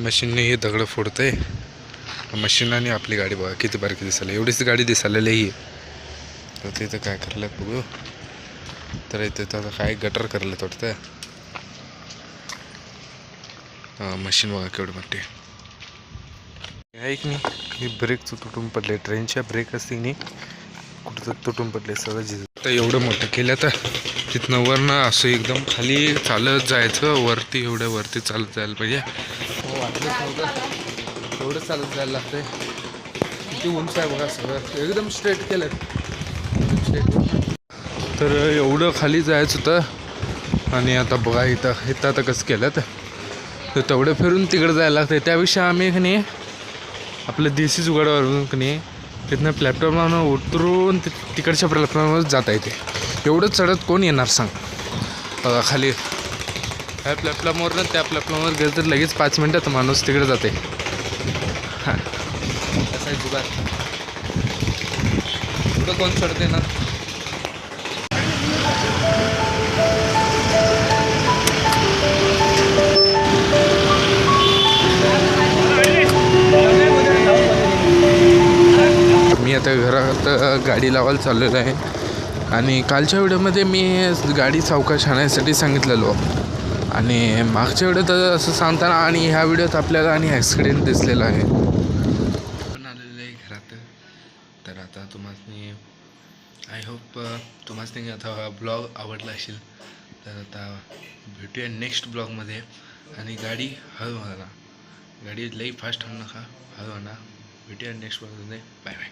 मशीनने हे दगड फोडतंय. मशीनाने आपली गाडी बघा किती बारकी दिसायला. एवढीच गाडी दिसायला ही. तर ते तर काय करलं बघू. तर इथे तर काय गटर करलं वाटतं. मशीन बघा केवढी मोठी आहे की नाही. हे ब्रेकचं तुटून पडले. ट्रेनच्या ब्रेक असते की नाही कुठं तुटून पडले सगळं झिजत. तर एवढं मोठं केलं तर तिथनं वरनं असं एकदम खाली चालत जायचं. वरती एवढ्या वरती चालत जायला पाहिजे. वाटलंच नव्हतं एवढं चालत जायला लागतंय. किती उंच आहे बघा. सगळं एकदम स्ट्रेट केलं. तर एवढं खाली जायचं होतं. आणि आता बघा इथं आता कसं केलं तर तेवढं फिरून तिकडं जायला लागतं. त्यापेक्षा आम्ही की नाही आपलं देशी जुगाडावरून की नाही तिथनं प्लॅटफॉर्मवर उतरून तिकडच्या प्लॅटफॉर्मवर जाता येते. एवढं चढत कोण येणार सांग. बघा खाली ह्या प्लॅटफॉर्मवरनं त्या प्लॅटफॉर्मवर गेलं तर लगेच 5 मिनटात माणूस तिकडे जाते. हां कसं आहे जुगाड. कुठं कोण चढते ना. मी आता घरात गाडी लावायला चाललेलो आहे. आणि कालच्या व्हिडिओमध्ये मी गाडी सावकाश आणण्यासाठी सांगितलेलो. आणि मागच्या व्हिडिओत असं सांगताना आणि ह्या व्हिडिओत आपल्याला आणि ॲक्सिडेंट दिसलेला आहे. पण आलेलं आहे घरात. तर आता तुम्हाला आय होप तुम्हाला आता हा ब्लॉग आवडला असेल. तर आता भेटूया नेक्स्ट ब्लॉगमध्ये. आणि गाडी हळू आणा. गाडी लई फास्ट आणू नका. हळू आणा. भेटूया नेक्स्ट ब्लॉगमध्ये. Bye bye.